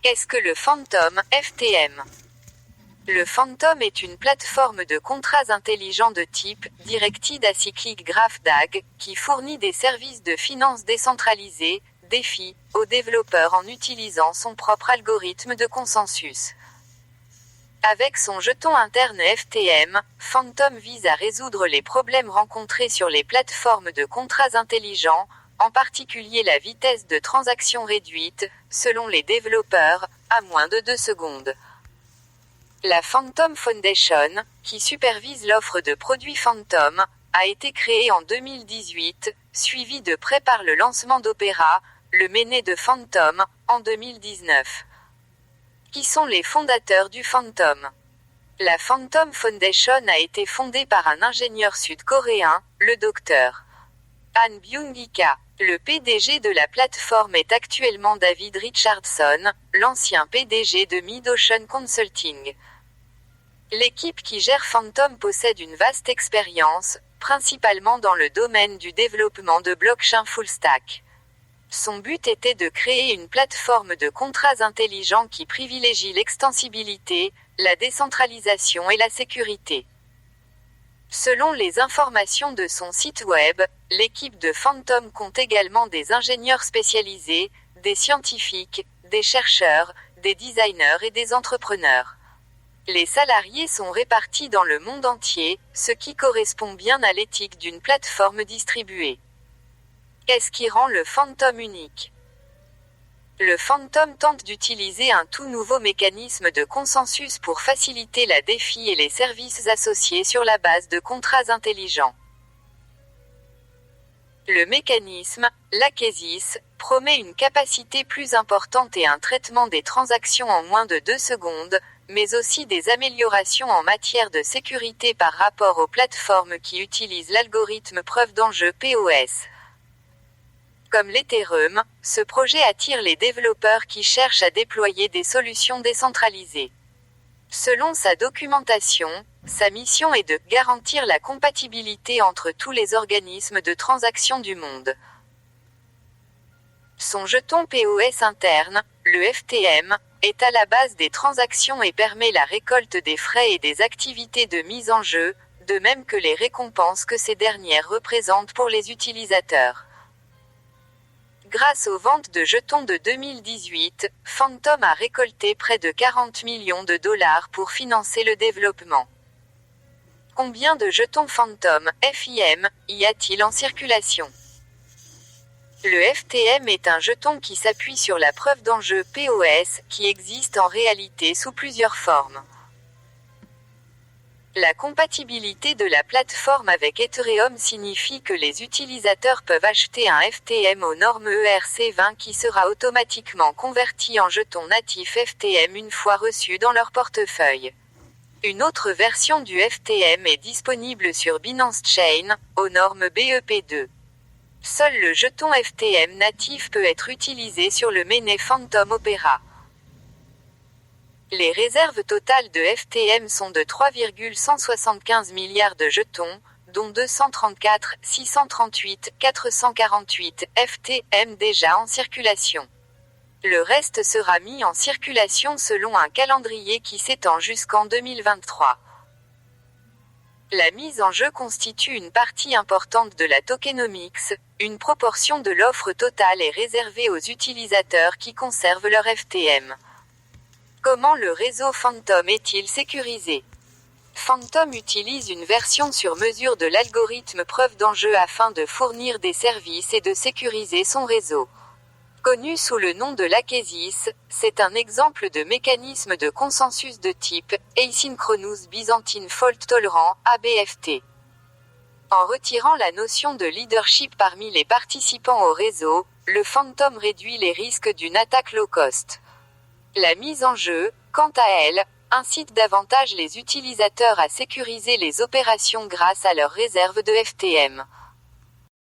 Qu'est-ce que le Phantom, FTM? Le Phantom est une plateforme de contrats intelligents de type Directed Acyclic Graph DAG, qui fournit des services de finance décentralisés, DeFi, aux développeurs en utilisant son propre algorithme de consensus. Avec son jeton interne FTM, Phantom vise à résoudre les problèmes rencontrés sur les plateformes de contrats intelligents, en particulier la vitesse de transaction réduite, selon les développeurs, à moins de 2 secondes. La Phantom Foundation, qui supervise l'offre de produits Phantom, a été créée en 2018, suivie de près par le lancement d'Opera, le mainnet de Phantom, en 2019. Qui sont les fondateurs du Phantom? La Phantom Foundation a été fondée par un ingénieur sud-coréen, le Dr. Han Byung-ika. Le PDG de la plateforme est actuellement David Richardson, l'ancien PDG de Mid-Ocean Consulting. L'équipe qui gère Phantom possède une vaste expérience, principalement dans le domaine du développement de blockchain full stack. Son but était de créer une plateforme de contrats intelligents qui privilégie l'extensibilité, la décentralisation et la sécurité. Selon les informations de son site web, l'équipe de Phantom compte également des ingénieurs spécialisés, des scientifiques, des chercheurs, des designers et des entrepreneurs. Les salariés sont répartis dans le monde entier, ce qui correspond bien à l'éthique d'une plateforme distribuée. Qu'est-ce qui rend le Phantom unique? Le Phantom tente d'utiliser un tout nouveau mécanisme de consensus pour faciliter la DeFi et les services associés sur la base de contrats intelligents. Le mécanisme, l'Akesis, promet une capacité plus importante et un traitement des transactions en moins de 2 secondes, mais aussi des améliorations en matière de sécurité par rapport aux plateformes qui utilisent l'algorithme preuve d'enjeu POS. Comme l'Ethereum, ce projet attire les développeurs qui cherchent à déployer des solutions décentralisées. Selon sa documentation, sa mission est de garantir la compatibilité entre tous les organismes de transaction du monde. Son jeton POS interne, le FTM, est à la base des transactions et permet la récolte des frais et des activités de mise en jeu, de même que les récompenses que ces dernières représentent pour les utilisateurs. Grâce aux ventes de jetons de 2018, Phantom a récolté près de 40 millions de dollars pour financer le développement. Combien de jetons Phantom, FIM, y a-t-il en circulation? Le FTM est un jeton qui s'appuie sur la preuve d'enjeu POS, qui existe en réalité sous plusieurs formes. La compatibilité de la plateforme avec Ethereum signifie que les utilisateurs peuvent acheter un FTM aux normes ERC20 qui sera automatiquement converti en jeton natif FTM une fois reçu dans leur portefeuille. Une autre version du FTM est disponible sur Binance Chain, aux normes BEP2. Seul le jeton FTM natif peut être utilisé sur le mainnet Phantom Opera. Les réserves totales de FTM sont de 3,175 milliards de jetons, dont 234 638 448 FTM déjà en circulation. Le reste sera mis en circulation selon un calendrier qui s'étend jusqu'en 2023. La mise en jeu constitue une partie importante de la tokenomics, une proportion de l'offre totale est réservée aux utilisateurs qui conservent leur FTM. Comment le réseau Phantom est-il sécurisé? Phantom utilise une version sur mesure de l'algorithme preuve d'enjeu afin de fournir des services et de sécuriser son réseau. Connu sous le nom de l'Akesis, c'est un exemple de mécanisme de consensus de type Asynchronous Byzantine Fault Tolerant, ABFT. En retirant la notion de leadership parmi les participants au réseau, le Phantom réduit les risques d'une attaque low cost. La mise en jeu, quant à elle, incite davantage les utilisateurs à sécuriser les opérations grâce à leurs réserves de FTM.